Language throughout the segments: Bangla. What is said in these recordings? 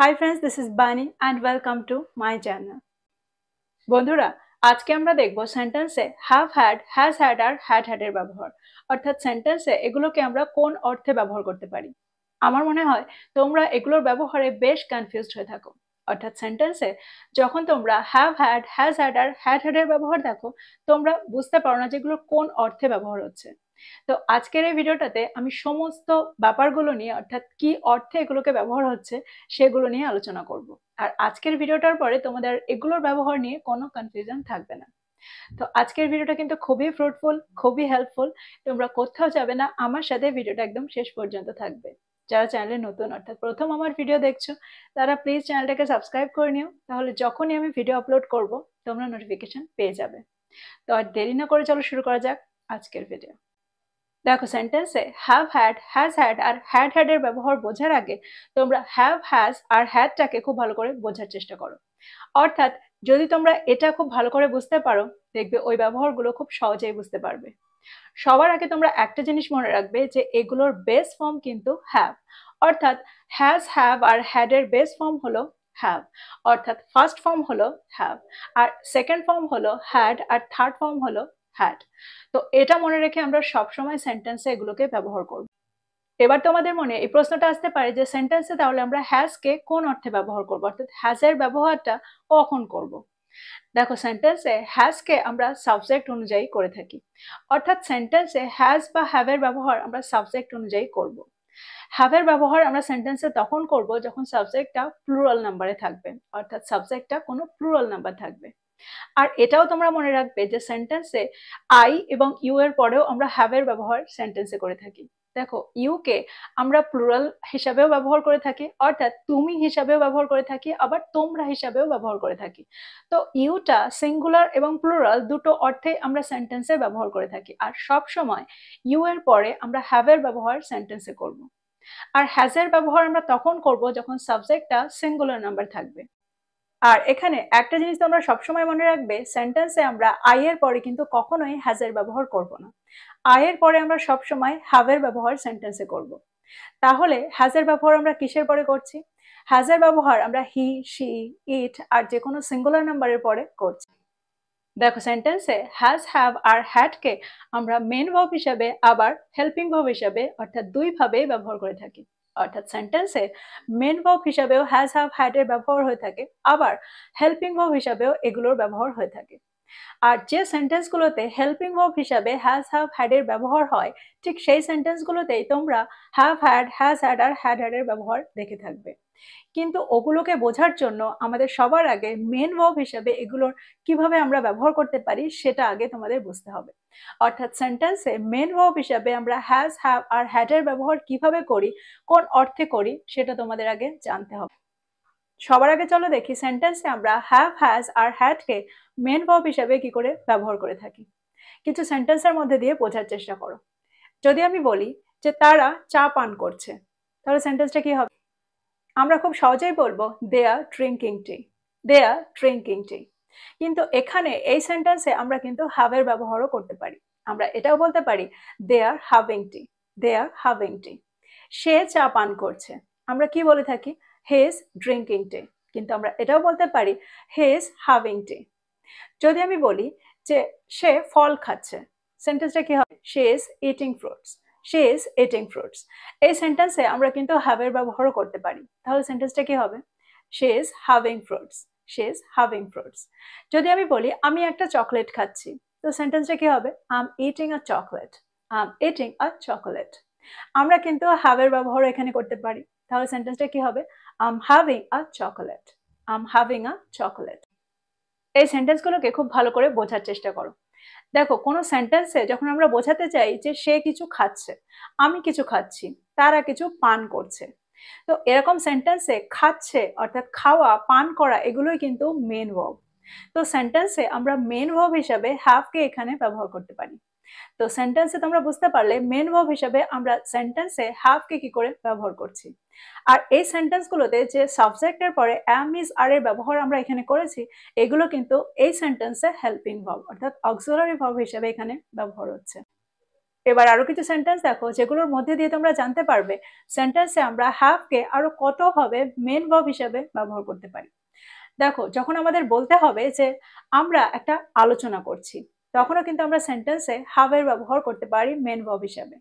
Hi friends, this is Bunny and welcome to my channel. বন্ধুরা, আজকে আমরা দেখব সেন্টেন্সে হ্যাভ হ্যাড, হ্যাজ হ্যাড আর হ্যাড হ্যাড এর ব্যবহার। অর্থাৎ সেন্টেন্সে এগুলোকে আমরা কোন অর্থে ব্যবহার করতে পারি। আমার মনে হয় তোমরা এগুলোর ব্যবহারে বেশ কনফিউজড হয়ে থাকো। অর্থাৎ সেন্টেন্সে যখন তোমরা হ্যাভ হ্যাড, হ্যাজ হ্যাড আর হ্যাড হ্যাড এর ব্যবহার দেখো, তোমরা বুঝতে পারো না যে এগুলো কোন অর্থে ব্যবহার হচ্ছে। তো আজকের এই ভিডিওটাতে আমি সমস্ত ব্যাপারগুলো নিয়ে, অর্থাৎ কি অর্থে এগুলোকে ব্যবহার হচ্ছে সেগুলো নিয়ে আলোচনা করব। আর আজকের ভিডিওটার পরে তোমাদের এগুলোর ব্যবহার নিয়ে কোনো কনফিউশন থাকবে না। তো আজকের ভিডিওটা কিন্তু খুবই ফ্রুটফুল, খুবই হেল্পফুল। তোমরা কোথাও যাবে না, আমার সাথে ভিডিওটা একদম শেষ পর্যন্ত থাকবে। যারা চ্যানেলে নতুন, অর্থাৎ প্রথম আমার ভিডিও দেখছো, তারা প্লিজ চ্যানেলটাকে সাবস্ক্রাইব করে নিও, তাহলে যখনই আমি ভিডিও আপলোড করব তোমরা নোটিফিকেশন পেয়ে যাবে। তো আর দেরি না করে চলো শুরু করা যাক আজকের ভিডিও। দেখো, সেন্টেন্সে হ্যাভ হ্যাড, হ্যাজ হ্যাড আর হ্যাড হ্যাড এর ব্যবহার বোঝার আগে তোমরা হ্যাভ, হ্যাজ আর হ্যাডটাকে খুব ভালো করে বোঝার চেষ্টা করো। অর্থাৎ যদি তোমরা এটা খুব ভালো করে বুঝতে পারো, দেখবে ওই ব্যবহারগুলো খুব সহজেই বুঝতে পারবে। সবার আগে তোমরা একটা জিনিস মনে রাখবে যে এগুলোর বেস ফর্ম কিন্তু হ্যাভ। অর্থাৎ হ্যাজ, হ্যাভ আর হ্যাড এর বেস ফর্ম হলো হ্যাভ। অর্থাৎ ফার্স্ট ফর্ম হলো হ্যাভ, আর সেকেন্ড ফর্ম হলো হ্যাড, আর থার্ড ফর্ম হলো হ্যাড। তো এটা মনে রেখে আমরা সবসময় সেন্টেন্সে এগুলোকে ব্যবহার করব। এবার তোমাদের মনে এই প্রশ্নটা আসতে পারে যে সেন্টেন্সে তাহলে আমরা হ্যাজ কে কোন অর্থে ব্যবহার করব, অর্থাৎ হ্যাজ এর ব্যবহারটা কখন করব। দেখো, সেন্টেন্সে হ্যাজ কে আমরা সাবজেক্ট অনুযায়ী করে থাকি। অর্থাৎ সেন্টেন্সে হ্যাজ বা হ্যাভ এর ব্যবহার আমরা সাবজেক্ট অনুযায়ী করব। হ্যাভ এর ব্যবহার আমরা সেন্টেন্সে তখন করব যখন সাবজেক্টটা প্লুরাল নাম্বারে থাকবে, অর্থাৎ সাবজেক্টটা কোনো প্লুরাল নাম্বার থাকবে। আর এটাও তোমরা মনে রাখবে যে সেন্টেন্সে আই এবং ইউ এর পরেও আমরা হ্যাভ এর ব্যবহার সেন্টেন্সে করে থাকি। দেখো, ইউ কে আমরা প্লুরাল হিসাবেও ব্যবহার করে থাকি, অর্থাৎ তুমি হিসাবেও ব্যবহার করে থাকি, আবার তোমরা হিসাবেও ব্যবহার করে থাকি। তো ইউটা সিঙ্গুলার এবং প্লুরাল দুটো অর্থে আমরা সেন্টেন্সে ব্যবহার করে থাকি, আর সব সময় ইউ এর পরে আমরা হ্যাভ এর ব্যবহার সেন্টেন্সে করব। আর হ্যাজ এর ব্যবহার আমরা তখন করব যখন সাবজেক্টটা সিঙ্গুলার নাম্বার থাকবে। আর এখানে একটা জিনিস তোমরা সবসময় মনে রাখবে, সেন্টেন্সে আমরা আই এর পরে কিন্তু কখনোই হ্যাজ এর ব্যবহার করব না। আই এর পরে আমরা সবসময় হ্যাভ এর ব্যবহার সেন্টেন্সে করব। তাহলে হ্যাজ এর ব্যবহার আমরা কিসের পরে করছি? হ্যাজ এর ব্যবহার আমরা হি, শি, ইট আর যে কোনো সিঙ্গুলার নাম্বারের পরে করছি। দেখো, সেন্টেন্সে হ্যাজ, হ্যাভ আর হ্যাড কে আমরা মেন ভার্ব হিসাবে আবার হেল্পিং ভার্ব হিসাবে, অর্থাৎ দুই ভাবে ব্যবহার করে থাকি। অর্থাৎ সেন্টেন্সে মেন ভার্ব হিসাবেও হ্যাজ, হ্যাভ, হ্যাড এর ব্যবহার হয়ে থাকে, আবার হেল্পিং ভার্ব হিসাবেও এগুলোর ব্যবহার হয়ে থাকে। আর যে সেন্টেন্সগুলোতে হেল্পিং ভার্ব হিসাবে হ্যাজ, হ্যাভ, হ্যাড এর ব্যবহার হয়, ঠিক সেই সেন্টেন্সগুলোতেই তোমরা হ্যাভ হ্যাড, হ্যাজ হ্যাড আর হ্যাড হ্যাড এর ব্যবহার দেখে থাকবে। কিন্তু ওগুলোকে বোঝার জন্য আমাদের সবার আগে মেন ভার্ব হিসেবে এগুলোর কিভাবে আমরা ব্যবহার করতে পারি সেটা আগে তোমাদের বুঝতে হবে। অর্থাৎ সেন্টেন্সে মেন ভার্ব হিসাবে আমরা হ্যাজ, হ্যাভ আর হ্যাড এর ব্যবহার কিভাবে করি, কোন অর্থে করি, সেটা তোমাদের আগে জানতে হবে। সবার আগে চলো দেখি সেন্টেন্সে আমরা হ্যাভ, হ্যাজ আর হ্যাড কে মেন ভার্ব হিসাবে কি করে ব্যবহার করে থাকি। কিছু সেন্টেন্সের মধ্যে দিয়ে বোঝার চেষ্টা করো। যদি আমি বলি যে তারা চা পান করছে, তাহলে সেন্টেন্সটা কি হবে? আমরা খুব সহজেই বলবো দে আর ড্রিঙ্কিং টি, দে আর ড্রিঙ্কিং টি। কিন্তু এখানে এই সেন্টেন্সে আমরা কিন্তু হ্যাভ এর ব্যবহারও করতে পারি। আমরা এটাও বলতে পারি দে are having tea, they are having tea. সে চা পান করছে, আমরা কি বলে থাকি? হি ইজ ড্রিঙ্কিং টি। কিন্তু আমরা এটাও বলতে পারি হি ইজ হ্যাভিং টি। যদি আমি বলি যে সে ফল খাচ্ছে, সেন্টেন্সটা কি হবে? She is eating fruits, she is eating fruits. এই সেন্টেন্সে আমরা কিন্তু হ্যাভ এর ব্যবহারও করতে পারি, তাহলে সেন্টেন্সটা কি হবে? She is having fruits, she is having fruits. যদি আমি বলি আমি একটা চকলেট খাচ্ছি, তো সেন্টেন্সটা কি হবে? I am eating a chocolate, I am eating a chocolate. আমরা কিন্তু হ্যাভ এর ব্যবহার এখানে করতে পারি, তাহলে সেন্টেন্সটা কি হবে? I am having a chocolate, I am having a chocolate. এই সেন্টেন্সগুলোকে খুব ভালো করে বোঝার চেষ্টা করো। দেখো, কোনো সেন্টেন্সে যখন আমরা বোঝাতে চাই যে সে কিছু খাচ্ছে, আমি কিছু খাচ্ছি, তারা কিছু পান করছে, তো এরকম সেন্টেন্সে খাচ্ছে অর্থাৎ খাওয়া, পান করা এগুলোই কিন্তু মেন ভার্ব। তো সেন্টেন্সে আমরা মেন ভার্ব হিসাবে হ্যাভ কে এখানে ব্যবহার করতে পারি। তো সেন্টেন্সে তোমরা বুঝতে পারলে মেন ভার্ব হিসাবে আমরা সেন্টেন্সে হ্যাভ কে কি করে ব্যবহার করছি। আর এই সেন্টেন্সগুলোতে যে সাবজেক্টের পরে অ্যাম, ইজ, আর এর ব্যবহার আমরা এখানে করেছি, এগুলো কিন্তু এই সেন্টেন্সে হেল্পিং ভার্ব অর্থাৎ অক্সিলারি ভার্ব হিসেবে এখানে ব্যবহার হচ্ছে। এবার আরো কিছু সেন্টেন্স দেখো যেগুলোর মধ্যে দিয়ে তোমরা জানতে পারবে সেন্টেন্সে আমরা হ্যাভকে আরো কতভাবে মেন ভার্ব হিসেবে ব্যবহার করতে পারি। দেখো, যখন আমাদের বলতে হবে যে আমরা একটা আলোচনা করছি, তখনও কিন্তু আমরা সেন্টেন্সে হ্যাভ এর ব্যবহার করতে পারি মেন ভার্ব হিসেবে।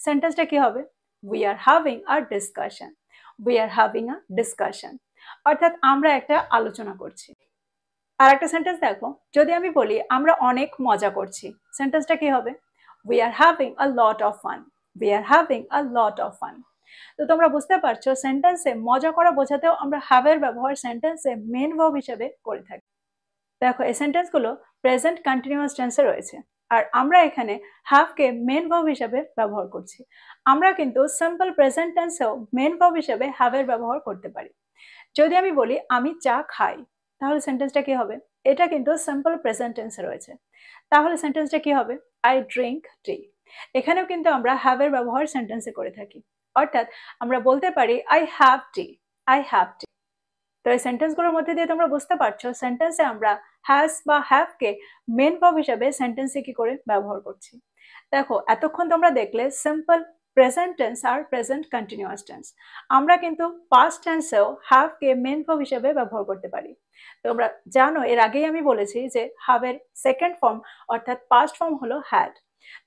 সেন্টেন্সটা কি হবে? We are having a discussion. We are having a discussion, অর্থাৎ আমরা একটা আলোচনা করছি। আর একটা সেন্টেন্স দেখো, যদি আমি বলি আমরা অনেক মজা করছি, সেন্টেন্সটা কি হবে? We are having a lot of fun. We are having a lot of fun. তো তোমরা বুঝতে পারছো সেন্টেন্সে মজা করা বোঝাতেও আমরা হ্যাভ এর ব্যবহার সেন্টেন্সে মেন ভার্ব হিসেবে করে থাকি। দেখো, এই সেন্টেন্সগুলো প্রেজেন্ট কন্টিনিউয়াস টেন্সে রয়েছে, আর আমরা এখানে হ্যাভকে মেন ভার্ব হিসেবে ব্যবহার করছি। আমরা কিন্তু সিম্পল প্রেজেন্ট টেন্সেও মেন ভার্ব হিসেবে হ্যাভ এর ব্যবহার করতে পারি। যদি আমি বলি আমি চা খাই, তাহলে সেন্টেন্সটা কি হবে? এটা কিন্তু সিম্পল প্রেজেন্ট টেন্সে রয়েছে, তাহলে সেন্টেন্সটা কি হবে? I drink tea. এখানেও কিন্তু আমরা হ্যাভ এর ব্যবহার সেন্টেন্সে করে থাকি, অর্থাৎ আমরা বলতে পারি I have tea. I have tea. তো এই সেন্টেন্সগুলোর মধ্যে দিয়ে তোমরা বুঝতে পারছো সেন্টেন্সে আমরা হ্যাজ বা হ্যাভকে মেন ভার্ব হিসেবে সেন্টেন্সে কি করে ব্যবহার করছি। দেখো, এতক্ষণ তোমরা দেখলে সিম্পল প্রেজেন্ট টেন্স আর প্রেজেন্ট কন্টিনিউয়াস টেন্স। আমরা কিন্তু পাস্ট টেন্সেও হ্যাভকে মেন ভার্ব হিসেবে ব্যবহার করতে পারি। তোমরা জানো, এর আগেই আমি বলেছি যে হ্যাভের সেকেন্ড ফর্ম অর্থাৎ পাস্ট ফর্ম হলো হ্যাড।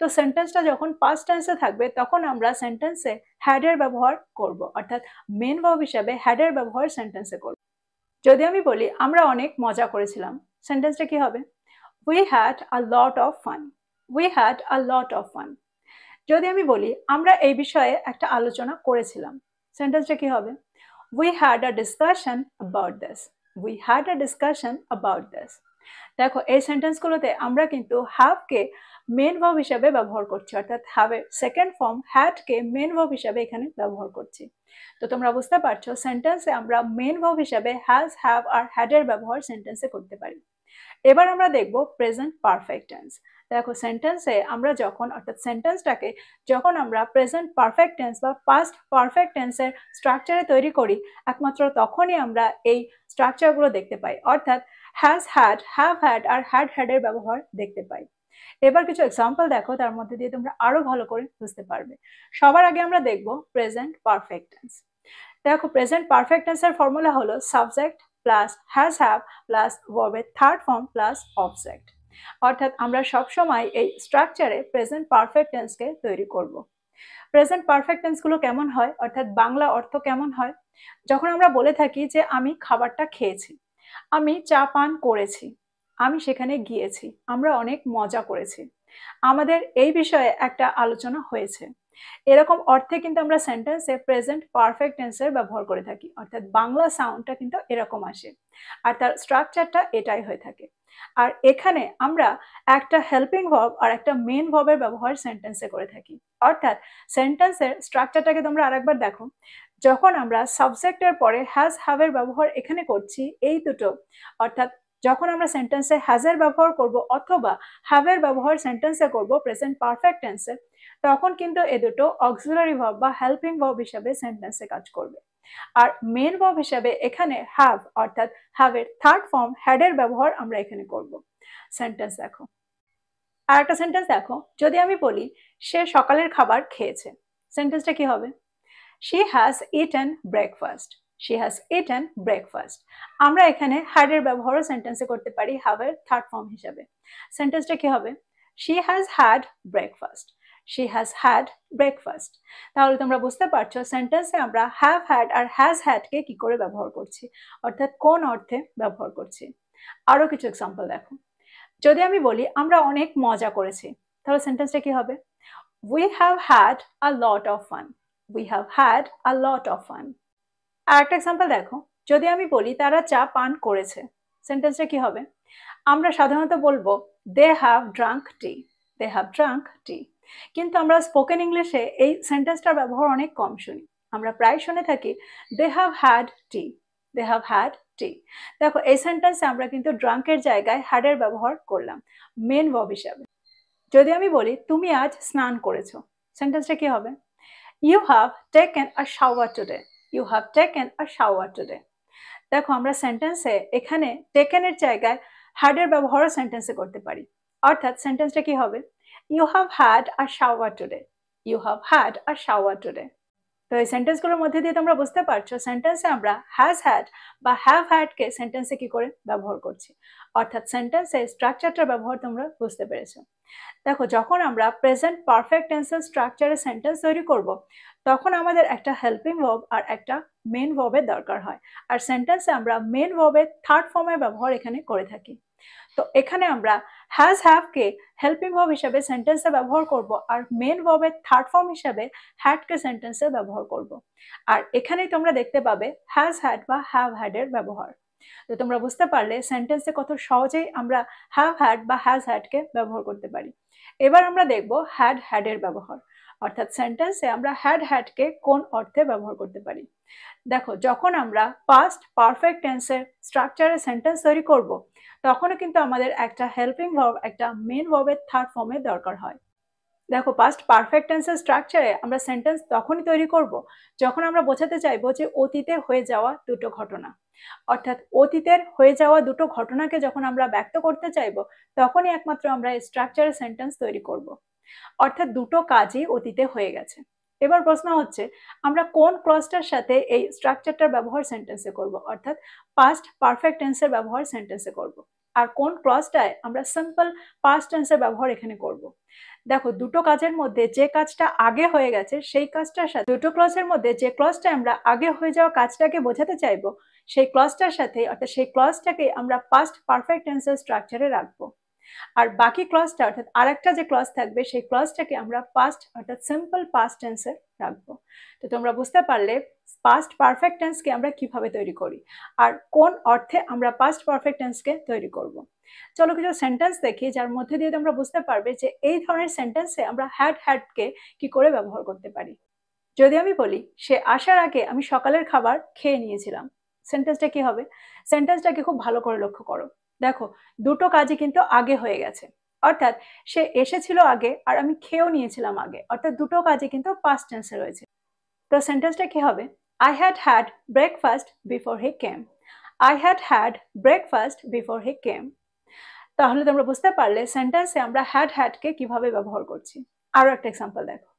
তো সেন্টেন্সটা যখন পাস্ট টেন্সে থাকবে তখন আমরা সেন্টেন্সে হ্যাড এর ব্যবহার করব, অর্থাৎ মেন ভার্ব হিসেবে হ্যাড এর ব্যবহার সেন্টেন্সে করব। যদি আমি বলি আমরা অনেক মজা করেছিলাম, সেন্টেন্সটা কি হবে? We had a lot of fun. We had a lot of fun. যদি আমি বলি আমরা এই বিষয়ে একটা আলোচনা করেছিলাম, সেন্টেন্সটা কি হবে? We had a discussion about this. We had a discussion about this. দেখো, এই সেন্টেন্সগুলোতে আমরা কিন্তু হ্যাভকে মেন ভার্ব হিসেবে ব্যবহার করছি, অর্থাৎ হ্যাভের সেকেন্ড ফর্ম হ্যাডকে মেন ভার্ব হিসেবে এখানে ব্যবহার করছি। তো তোমরা বুঝতে পারছো সেন্টেন্সে আমরা মেন ভার্ব হিসেবে হ্যাজ, হ্যাভ আর হ্যাড এর ব্যবহার সেন্টেন্সে করতে পারি। এবার আমরা দেখব প্রেজেন্ট পারফেক্ট টেন্স। দেখো, সেন্টেন্সে আমরা যখন, অর্থাৎ সেন্টেন্সটাকে যখন আমরা প্রেজেন্ট পারফেক্ট টেন্স বা পাস্ট পারফেক্ট টেন্সের স্ট্রাকচারে তৈরি করি, একমাত্র তখনই আমরা এই স্ট্রাকচারগুলো দেখতে পাই, অর্থাৎ হ্যাজ হ্যাড, হ্যাভ হ্যাড আর হ্যাড হ্যাড এর ব্যবহার দেখতে পাই। এবার কিছু এক্সাম্পল দেখো, তার মধ্যে দিয়ে তোমরা আরো ভালো করে বুঝতে পারবে। সবার আগে আমরা দেখব প্রেজেন্ট পারফেক্ট টেন্স। দেখো, প্রেজেন্ট পারফেক্ট টেন্সের ফর্মুলা হলো subject plus has have plus ভার্বের থার্ড ফর্ম প্লাস অবজেক্ট। অর্থাৎ আমরা সবসময় এই স্ট্রাকচারে প্রেজেন্ট পারফেক্ট টেন্সকে তৈরি করব। প্রেজেন্ট পারফেক্ট টেন্সগুলো কেমন হয়, অর্থাৎ বাংলা অর্থ কেমন হয়? যখন আমরা বলে থাকি যে আমি খাবারটা খেয়েছি, আমি চা পান করেছি, আমি সেখানে গিয়েছি, আমরা অনেক মজা করেছি, আমাদের এই বিষয়ে একটা আলোচনা হয়েছে, এরকম অর্থে কিন্তু আমরা সেন্টেন্সে প্রেজেন্ট পারফেক্ট টেন্সের ব্যবহার করে থাকি, অর্থাৎ বাংলা সাউন্ডটা কিন্তু এরকম আসে আর তার স্ট্রাকচারটা এটাই হয়ে থাকে। আর এখানে আমরা একটা হেল্পিং ভার্ব আর একটা মেন ভার্বের ব্যবহার সেন্টেন্সে করে থাকি, অর্থাৎ সেন্টেন্সের স্ট্রাকচারটাকে তোমরা আরেকবার দেখো। যখন আমরা সাবজেক্টের পরে হ্যাজ, হ্যাভ এর ব্যবহার এখানে করছি, এই দুটো, অর্থাৎ যখন আমরা সেন্টেন্সে হ্যাজের ব্যবহার করব অথবা হ্যাভের ব্যবহার সেন্টেন্সে করব প্রেজেন্ট পারফেক্ট টেন্সে, তখন কিন্তু এ দুটো অক্সিলারি ভার্ব বা হেল্পিং ভার্ব হিসেবে সেন্টেন্সে কাজ করবে। আর মেন ভার্ব হিসেবে এখানে হ্যাভ, অর্থাৎ হ্যাভের থার্ড ফর্ম হ্যাড এর ব্যবহার আমরা এখানে করব। সেন্টেন্স দেখো, আর একটা সেন্টেন্স দেখো, যদি আমি বলি সে সকালের খাবার খেয়েছে, সেন্টেন্সটা কি হবে? She has eaten breakfast. She has eaten breakfast. আমরা এখানে had এর ব্যবহারও সেন্টেন্সে করতে পারি have এর থার্ড ফর্ম হিসেবে। সেন্টেন্সটা কি হবে? She has had breakfast. She has had breakfast. তাহলে তোমরা বুঝতে পারছো সেন্টেন্সে আমরা have had R has had কে কি করে ব্যবহার করছি, অর্থাৎ কোন অর্থে ব্যবহার করছি। আরো কিছু এক্সাম্পল দেখো, যদি আমি বলি আমরা অনেক মজা করেছি, তাহলে সেন্টেন্সটা কি হবে? We have had a lot of fun. We have had a lot of fun. আর একটা এক্সাম্পল দেখো, যদি আমি বলি তারা চা পান করেছে, সেন্টেন্সটা কি হবে? আমরা সাধারণত বলবো they have drunk tea. They have drunk tea. কিন্তু আমরা স্পোকেন ইংলিশে এই সেন্টেন্সটার ব্যবহার অনেক কম শুনি। আমরা প্রায় শুনে থাকি they have had tea. They have had tea. দেখো, এই সেন্টেন্সে আমরা কিন্তু ড্রাঙ্কের জায়গায় had এর ব্যবহার করলাম মেন ভার্ব হিসাবে। যদি আমি বলি তুমি আজ স্নান করেছো, সেন্টেন্সটা কি হবে? You have taken a shower today. You have taken a shower today. দেখো, আমরা সেন্টেন্সে এখানে টেকেন এর জায়গায় হ্যাড এর ব্যবহারও সেন্টেন্সে করতে পারি, অর্থাৎ সেন্টেন্সটা কি হবে? You have had a shower today, you have had a shower today. তো এই সেন্টেন্সগুলোর মধ্যে দিয়ে তোমরা বুঝতে পারছো সেন্টেন্সে আমরা হ্যাজ হ্যাড বা হ্যাভ হ্যাডকে সেন্টেন্সে কি করে ব্যবহার করছি, অর্থাৎ সেন্টেন্সে স্ট্রাকচারটার ব্যবহার তোমরা বুঝতে পেরেছো। দেখো, যখন আমরা প্রেজেন্ট পারফেক্ট টেন্সের স্ট্রাকচারে সেন্টেন্স তৈরি করব, তখন আমাদের একটা হেল্পিং ভার্ব আর একটা মেন ভার্বের দরকার হয়। আর সেন্টেন্সে আমরা মেন ভার্বের থার্ড ফর্মের ব্যবহার এখানে করে থাকি। তো এখানে আমরা হ্যাজ হ্যাভকে হেল্পিং ভার্ব হিসেবে সেন্টেন্সে ব্যবহার করব, আর মেন ভার্বের থার্ড ফর্ম হিসেবে হ্যাডকে সেন্টেন্সে ব্যবহার করব। আর এখানেই তোমরা দেখতে পাবে হ্যাজ হ্যাড বা হ্যাভ হ্যাড এর ব্যবহার। তো তোমরা বুঝতে পারলে সেন্টেন্সে কত সহজেই আমরা হ্যাভ হ্যাড বা হ্যাজ হ্যাডকে ব্যবহার করতে পারি। এবার আমরা দেখব হ্যাড হ্যাড এর ব্যবহার, অর্থাৎ সেন্টেন্সে আমরা হ্যাড হ্যাডকে কোন অর্থে ব্যবহার করতে পারি। দেখো, যখন আমরা পাস্ট পারফেক্ট টেন্সের স্ট্রাকচারে সেন্টেন্স তৈরি করব, তখনও কিন্তু আমাদের একটা হেল্পিং ভার্ব, একটা মেন ভার্বের থার্ড ফর্মের দরকার হয়। দেখো, পাস্ট পারফেক্ট টেন্সের স্ট্রাকচারে আমরা সেন্টেন্স তখনই তৈরি করব যখন আমরা বোঝাতে চাইবো যে অতীতে হয়ে যাওয়া দুটো ঘটনা, অর্থাৎ অতীতের হয়ে যাওয়া দুটো ঘটনাকে যখন আমরা ব্যক্ত করতে চাইবো, তখনই একমাত্র আমরা এই স্ট্রাকচারে সেন্টেন্স তৈরি করব। অর্থাৎ দুটো কাজই অতীতে হয়ে গেছে। এবার প্রশ্ন হচ্ছে, আমরা কোন ক্লজটার সাথে এই স্ট্রাকচারটার ব্যবহার সেন্টেন্সে করব, অর্থাৎ পাস্ট পারফেক্ট টেন্সের ব্যবহার সেন্টেন্সে করব, আর কোন ক্লজটায় আমরা সিম্পল পাস্ট টেন্সের ব্যবহার এখানে করব। দেখো, দুটো কাজের মধ্যে যে কাজটা আগে হয়ে গেছে সেই কাজটার সাথে, দুটো ক্লজের মধ্যে যে ক্লজটা আমরা আগে হয়ে যাওয়া কাজটাকে বোঝাতে চাইবো, সেই ক্লজটার সাথে, অর্থাৎ সেই ক্লজটাকে আমরা পাস্ট পারফেক্ট টেন্সের স্ট্রাকচারে রাখবো। আর বাকি ক্লজটা, অর্থাৎ আরেকটা যে ক্লজ থাকবে, সেই ক্লজটাকে আমরা পাস্ট, অর্থাৎ সিম্পল পাস্ট টেন্সে রাখবো। তো তোমরা বুঝতে পারলে পাস্ট পারফেক্ট টেন্সকে আমরা কিভাবে তৈরি করি আর কোন অর্থে আমরা পাস্ট পারফেক্ট টেন্সকে তৈরি করব। চলো কিছু সেন্টেন্স দেখি যার মধ্যে দিয়ে তোমরা বুঝতে পারবে যে এই ধরনের সেন্টেন্সে আমরা হ্যাড হ্যাডকে কি করে ব্যবহার করতে পারি। যদি আমি বলি, সে আসার আগে আমি সকালের খাবার খেয়ে নিয়েছিলাম, সেন্টেন্সটা কি হবে? সেন্টেন্সটাকে খুব ভালো করে লক্ষ্য করো। দেখো, দুটো কাজই কিন্তু আগে হয়ে গেছে, অর্থাৎ সে এসেছিল আগে আর আমি খেয়েও নিয়েছিলাম আগে, অর্থাৎ দুটো কাজই কিন্তু পাস্ট টেন্সে রয়েছে। তো সেন্টেন্সটা কি হবে? I had had breakfast before he came, I had had breakfast before he came. তাহলে তোমরা বুঝতে পারলে সেন্টেন্সে আমরা হ্যাড হ্যাডকে কিভাবে ব্যবহার করছি। আরো একটা এক্সাম্পল দেখো,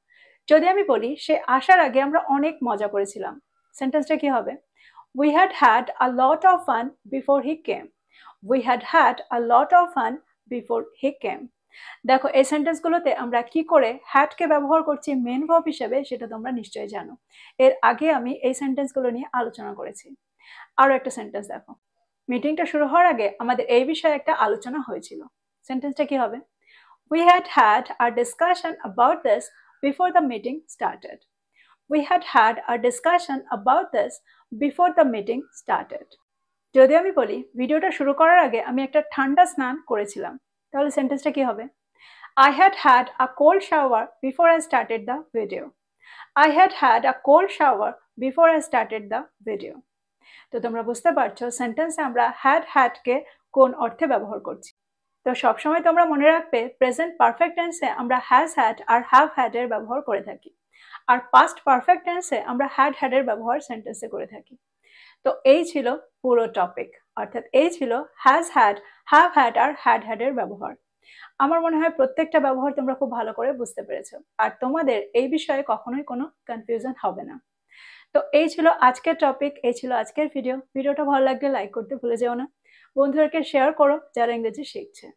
যদি আমি বলি সে আসার আগে আমরা অনেক মজা করেছিলাম, সেন্টেন্সটা কি হবে? We had had a lot of fun before he came. We had had a lot of fun before he came. দেখো, এই সেন্টেন্সগুলোতে আমরা কি করে হ্যাডকে ব্যবহার করছি মেন ভার্ব হিসেবে সেটা তোমরা নিশ্চয়ই জানো। এর আগে আমি এই সেন্টেন্সগুলো নিয়ে আলোচনা করেছি। আরো একটা সেন্টেন্স দেখো, মিটিংটা শুরু হওয়ার আগে আমাদের এই বিষয়ে একটা আলোচনা হয়েছিল, সেন্টেন্সটা কি হবে? We had had a discussion about this before the meeting started. We had had a discussion about this before the meeting started. যদি আমি বলি ভিডিওটা শুরু করার আগে আমি একটা ঠান্ডা স্নান করেছিলাম, তাহলে সেন্টেন্সটা কি হবে? I had had a cold shower before I started the video. I had had a cold shower before I started the video. তো তোমরা বুঝতে পারছো সেন্টেন্সে আমরা হ্যাডকে কোন অর্থে ব্যবহার করছি। তো সবসময় তোমরা মনে রাখবে প্রেজেন্ট পারফেক্ট টেন্সে আমরা হ্যাজ হ্যাড আর হ্যাভ হ্যাড এর ব্যবহার করে থাকি, আর পাস্ট পারফেক্ট টেন্সে আমরা হ্যাড হ্যাড এর ব্যবহার সেন্টেন্সে করে থাকি। তো এই ছিল পুরো টপিক, অর্থাৎ এই ছিল হ্যাজ হ্যাড, হ্যাভ হ্যাড আর হ্যাড হ্যাড এর ব্যবহার। আমার মনে হয় প্রত্যেকটা ব্যবহার তোমরা খুব ভালো করে বুঝতে পেরেছো, আর তোমাদের এই বিষয়ে কখনোই কোনো কনফিউশন হবে না। তো এই ছিল আজকের টপিক, এই ছিল আজকের ভিডিও। ভিডিওটা ভালো লাগলে লাইক করতে ভুলে যেও না, বন্ধুদেরকে শেয়ার করো যারা ইংরেজি শিখছে।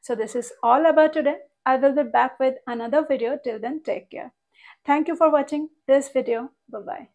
So this is all about today. I will be back with another video. Till then, take care. Thank you for watching this video. Bye bye.